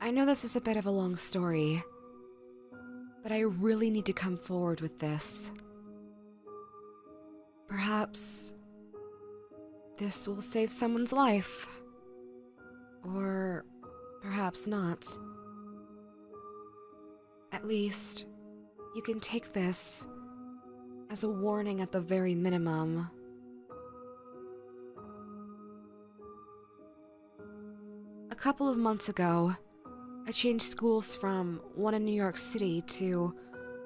I know this is a bit of a long story, but I really need to come forward with this. Perhaps this will save someone's life. Or perhaps not. At least, you can take this as a warning at the very minimum. A couple of months ago, I changed schools from one in New York City to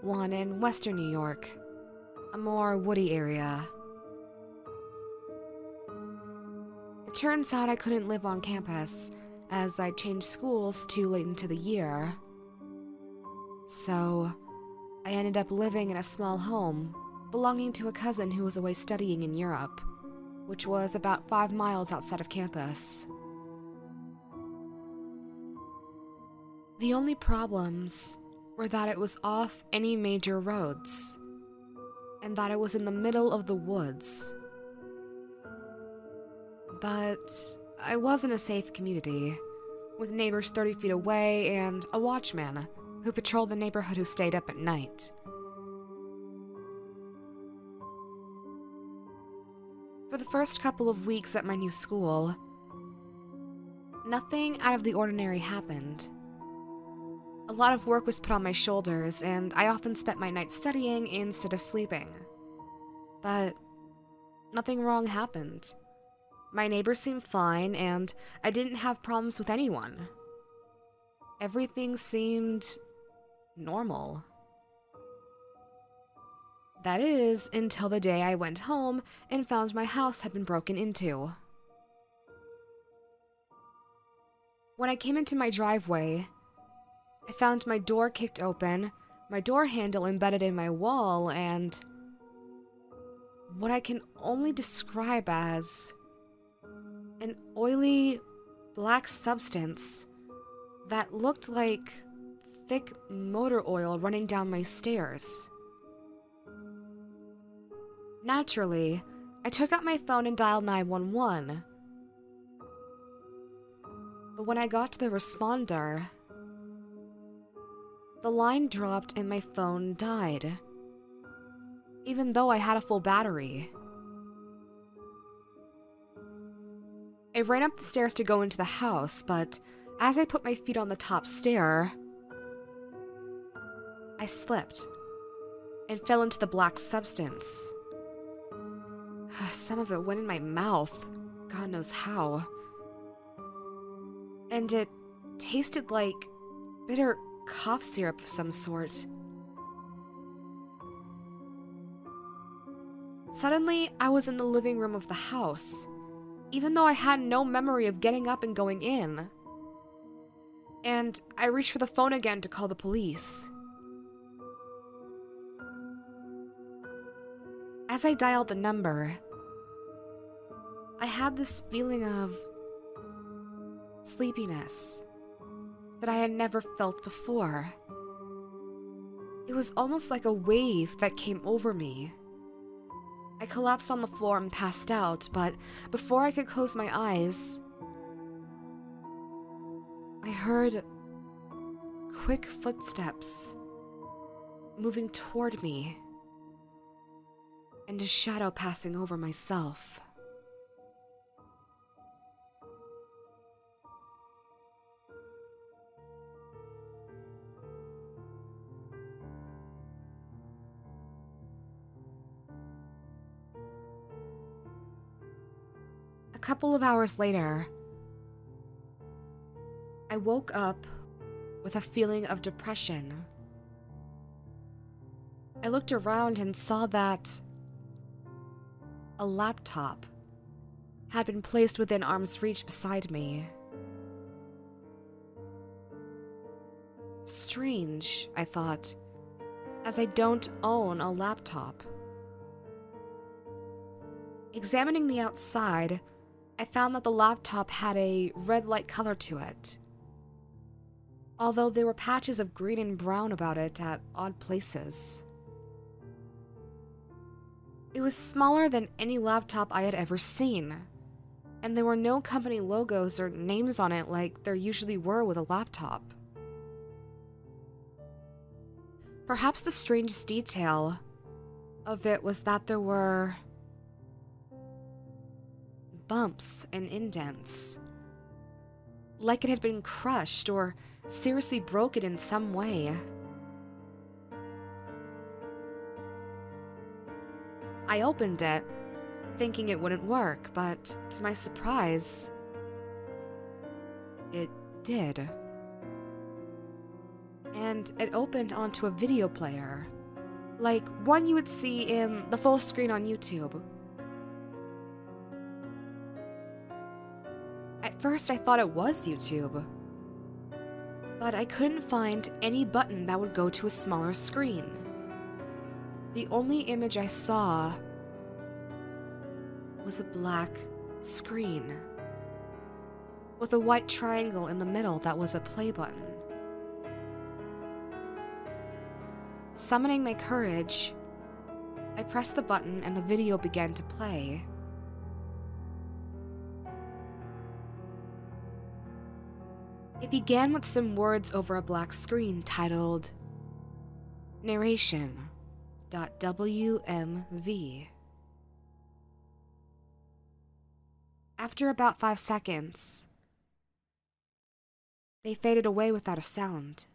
one in Western New York, a more woody area. It turns out I couldn't live on campus, as I changed schools too late into the year. So, I ended up living in a small home, belonging to a cousin who was away studying in Europe, which was about 5 miles outside of campus. The only problems were that it was off any major roads, and that it was in the middle of the woods. But I was in a safe community, with neighbors 30 feet away and a watchman who patrolled the neighborhood who stayed up at night. For the first couple of weeks at my new school, nothing out of the ordinary happened. A lot of work was put on my shoulders, and I often spent my nights studying instead of sleeping. But nothing wrong happened. My neighbors seemed fine, and I didn't have problems with anyone. Everything seemed normal. That is, until the day I went home and found my house had been broken into. When I came into my driveway, I found my door kicked open, my door handle embedded in my wall, and what I can only describe as an oily, black substance that looked like thick motor oil running down my stairs. Naturally, I took out my phone and dialed 911. But when I got to the responder, the line dropped and my phone died, even though I had a full battery. I ran up the stairs to go into the house, but as I put my feet on the top stair, I slipped and fell into the black substance. Some of it went in my mouth, God knows how. And it tasted like bitter cough syrup of some sort. Suddenly, I was in the living room of the house, even though I had no memory of getting up and going in. And I reached for the phone again to call the police. As I dialed the number, I had this feeling of sleepiness that I had never felt before. It was almost like a wave that came over me. I collapsed on the floor and passed out, but before I could close my eyes, I heard quick footsteps moving toward me and a shadow passing over myself. A couple of hours later, I woke up with a feeling of depression. I looked around and saw that a laptop had been placed within arm's reach beside me. Strange, I thought, as I don't own a laptop. Examining the outside, I found that the laptop had a red light color to it, although there were patches of green and brown about it at odd places. It was smaller than any laptop I had ever seen, and there were no company logos or names on it like there usually were with a laptop. Perhaps the strangest detail of it was that there were bumps and indents, like it had been crushed or seriously broken in some way. I opened it, thinking it wouldn't work, but to my surprise, it did. And it opened onto a video player, like one you would see in the full screen on YouTube. At first I thought it was YouTube, but I couldn't find any button that would go to a smaller screen. The only image I saw was a black screen with a white triangle in the middle that was a play button. Summoning my courage, I pressed the button and the video began to play. It began with some words over a black screen titled Narration.wmv. After about 5 seconds, they faded away without a sound.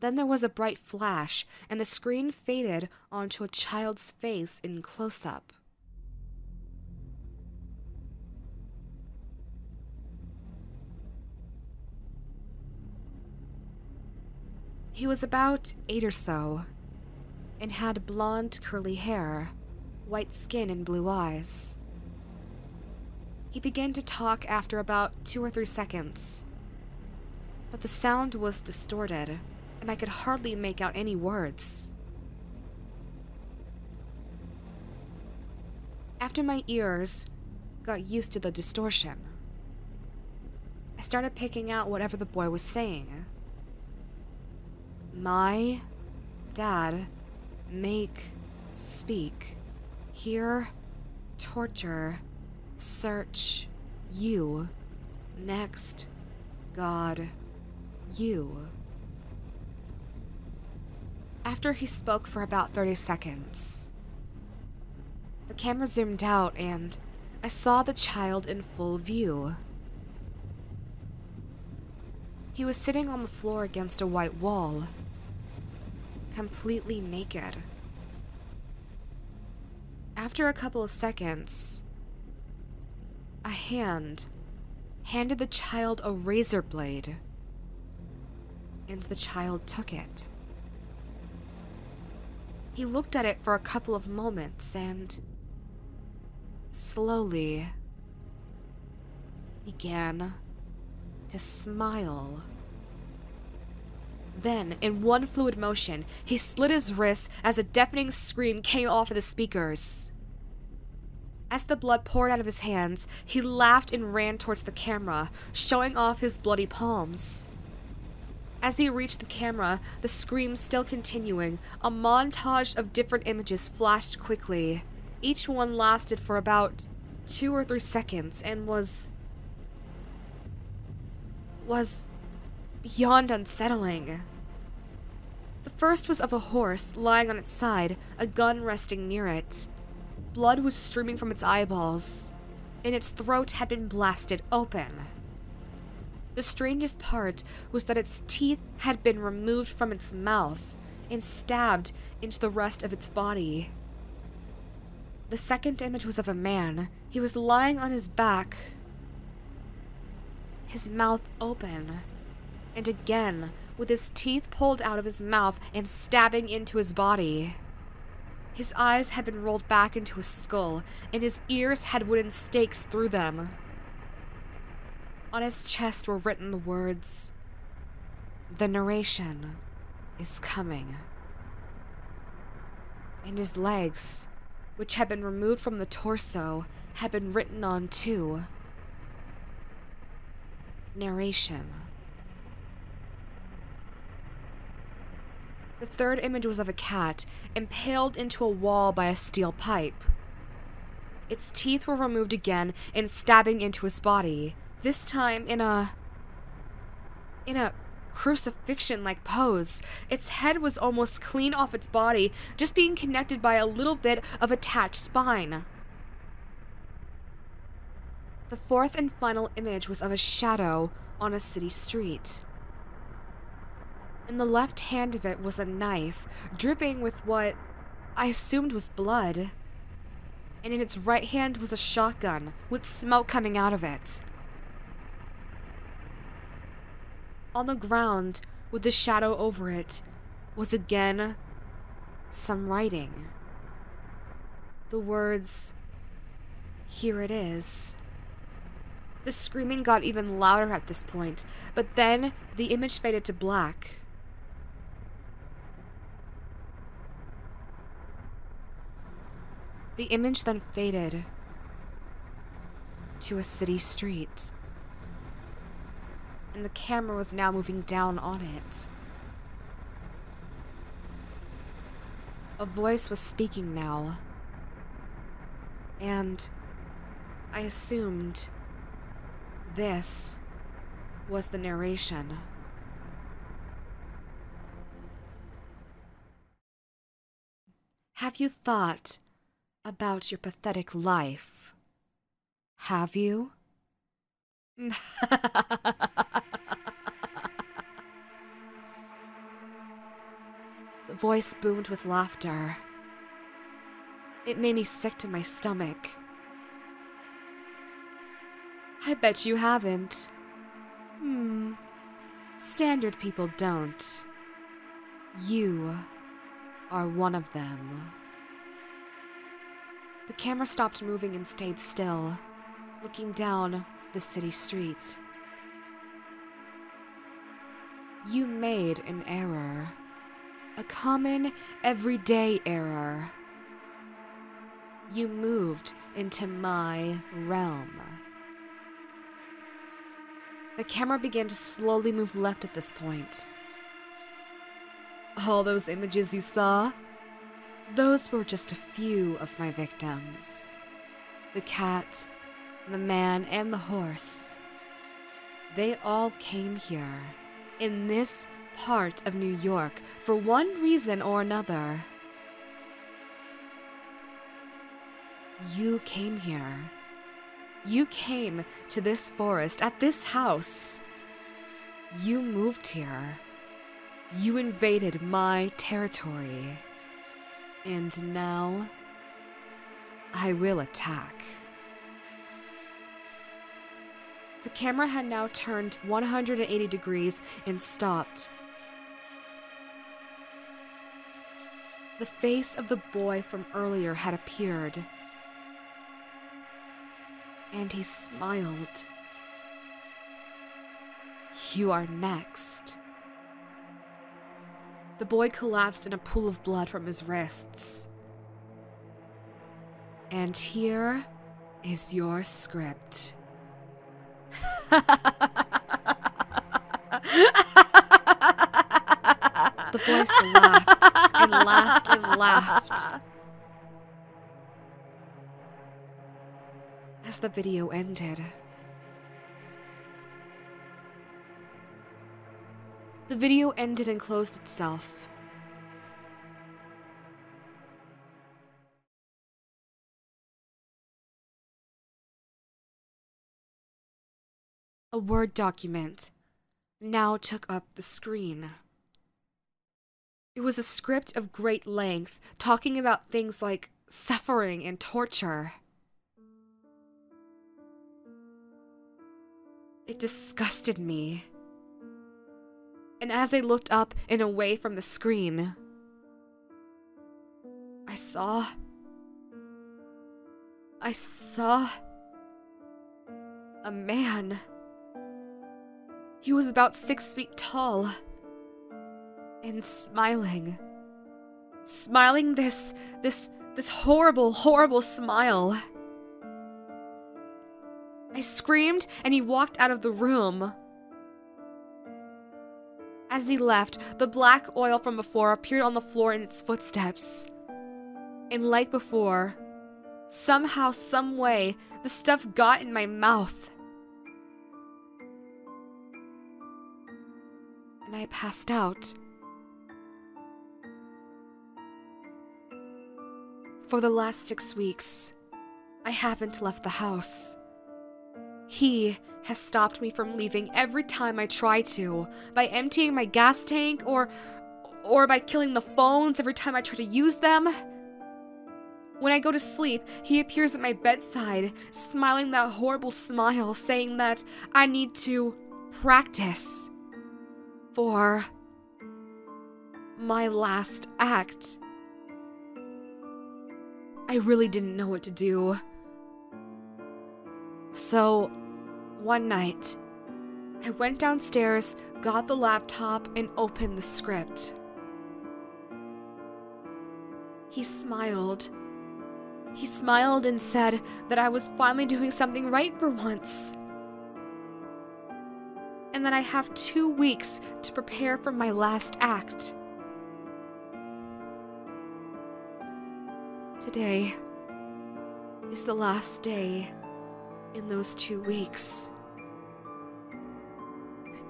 Then there was a bright flash, and the screen faded onto a child's face in close-up. He was about 8 or so, and had blonde curly hair, white skin, and blue eyes. He began to talk after about 2 or 3 seconds, but the sound was distorted, and I could hardly make out any words. After my ears got used to the distortion, I started picking out whatever the boy was saying. My dad make, speak, hear, torture, search, you, next, God, you. After he spoke for about 30 seconds, the camera zoomed out and I saw the child in full view. He was sitting on the floor against a white wall, completely naked. After a couple of seconds, a hand handed the child a razor blade, and the child took it. He looked at it for a couple of moments and slowly began to smile. Then, in one fluid motion, he slit his wrist as a deafening scream came off of the speakers. As the blood poured out of his hands, he laughed and ran towards the camera, showing off his bloody palms. As he reached the camera, the scream still continuing, a montage of different images flashed quickly. Each one lasted for about 2 or 3 seconds and was beyond unsettling. The first was of a horse lying on its side, a gun resting near it. Blood was streaming from its eyeballs, and its throat had been blasted open. The strangest part was that its teeth had been removed from its mouth and stabbed into the rest of its body. The second image was of a man. He was lying on his back, his mouth open, and again with his teeth pulled out of his mouth and stabbing into his body. His eyes had been rolled back into his skull, and his ears had wooden stakes through them. On his chest were written the words, "The narration is coming." And his legs, which had been removed from the torso, had been written on too. Narration. The third image was of a cat, impaled into a wall by a steel pipe. Its teeth were removed again and stabbing into his body, this time in a crucifixion-like pose. Its head was almost clean off its body, just being connected by a little bit of attached spine. The fourth and final image was of a shadow on a city street. In the left hand of it was a knife, dripping with what I assumed was blood. And in its right hand was a shotgun, with smoke coming out of it. On the ground, with the shadow over it, was again some writing. The words, "Here it is." The screaming got even louder at this point, but then the image faded to black. The image then faded to a city street, and the camera was now moving down on it. A voice was speaking now, and I assumed this was the narration. Have you thought about your pathetic life? Have you? The voice boomed with laughter. It made me sick to my stomach. I bet you haven't. Standard people don't. You are one of them. The camera stopped moving and stayed still, looking down the city street. You made an error. A common, everyday error. You moved into my realm. The camera began to slowly move left at this point. All those images you saw? Those were just a few of my victims. The cat, the man, and the horse. They all came here, in this part of New York, for one reason or another. You came here. You came to this forest, at this house. You moved here. You invaded my territory. And now, I will attack. The camera had now turned 180 degrees and stopped. The face of the boy from earlier had appeared. And he smiled. You are next. The boy collapsed in a pool of blood from his wrists. And here is your script. The voice laughed and laughed and laughed. As the video ended. The video ended and closed itself. A Word document now took up the screen. It was a script of great length, talking about things like suffering and torture. It disgusted me. And as I looked up and away from the screen, I saw a man. He was about 6 feet tall and smiling. Smiling this horrible, horrible smile. I screamed and he walked out of the room. As he left, the black oil from before appeared on the floor in its footsteps. And like before, Somehow, some way, the stuff got in my mouth. And I passed out. For the last 6 weeks, I haven't left the house. He has stopped me from leaving every time I try to, by emptying my gas tank or by killing the phones every time I try to use them. When I go to sleep, he appears at my bedside, smiling that horrible smile, saying that I need to practice for my last act. I really didn't know what to do. So, one night, I went downstairs, got the laptop, and opened the script. He smiled. He smiled and said that I was finally doing something right for once. And that I have 2 weeks to prepare for my last act. Today is the last day in those 2 weeks.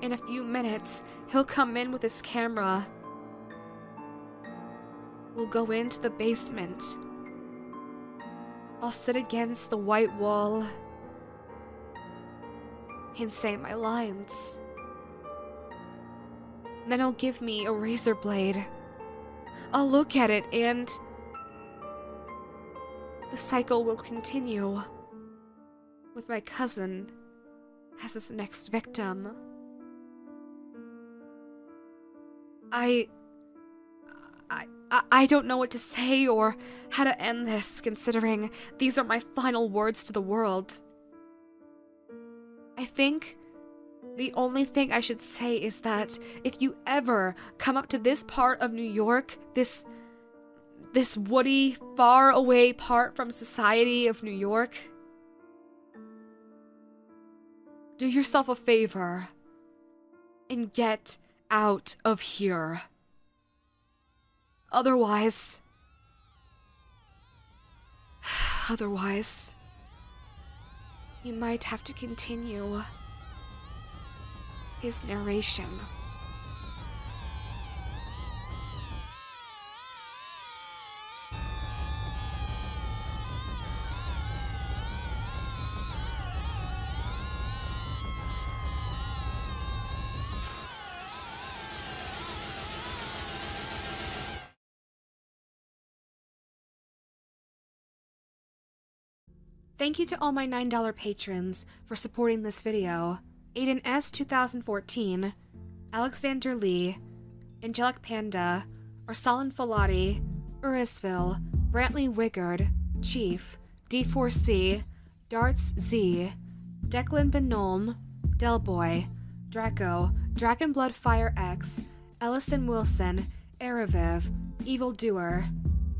In a few minutes, he'll come in with his camera. We'll go into the basement. I'll sit against the white wall and say my lines. Then he'll give me a razor blade. I'll look at it and the cycle will continue with my cousin as his next victim. I don't know what to say or how to end this, considering these are my final words to the world. I think the only thing I should say is that if you ever come up to this part of New York, this woody, far away part from society of New York, do yourself a favor and get out of here. Otherwise, you might have to continue his narration. Thank you to all my $9 patrons for supporting this video. Aiden S. 2014, Alexander Lee, Angelic Panda, Ursulan Falati, Urisville, Brantley Wigard, Chief, D4C, Darts Z, Declan Benoln, Delboy, Draco, Dragonblood Fire X, Ellison Wilson, Araviv, Evildoer,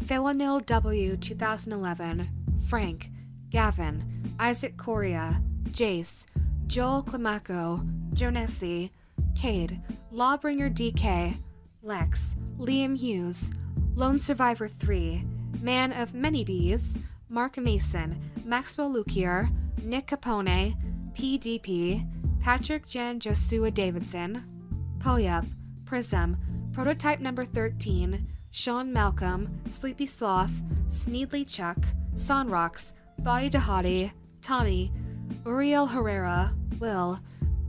Fewanil W. 2011, Frank, Gavin, Isaac Coria, Jace, Joel Climaco, Jonessi, Cade, Lawbringer DK, Lex, Liam Hughes, Lone Survivor 3, Man of Many Bees, Mark Mason, Maxwell Lukier, Nick Capone, PDP, Patrick Jan Joshua Davidson, Poyup, Prism, Prototype Number 13, Sean Malcolm, Sleepy Sloth, Sneedly Chuck, Sonrox, Thoughty Dahati, Tommy, Uriel Herrera, Will,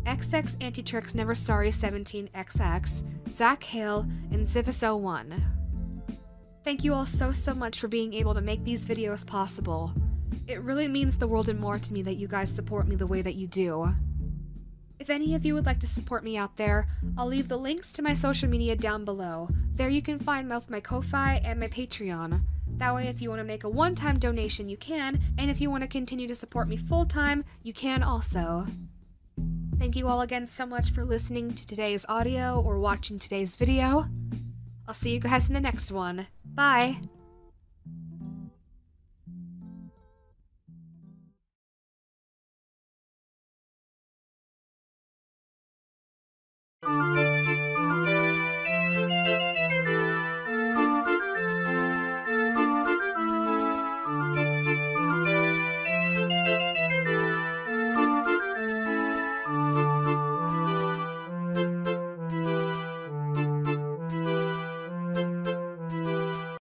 XX Antitrix Never Sorry 17XX, Zach Hale, and Zivis01. Thank you all so much for being able to make these videos possible. It really means the world and more to me that you guys support me the way that you do. If any of you would like to support me out there, I'll leave the links to my social media down below. There you can find both my Ko-Fi and my Patreon. That way, if you want to make a one-time donation, you can, and if you want to continue to support me full-time, you can also. Thank you all again so much for listening to today's audio or watching today's video. I'll see you guys in the next one. Bye!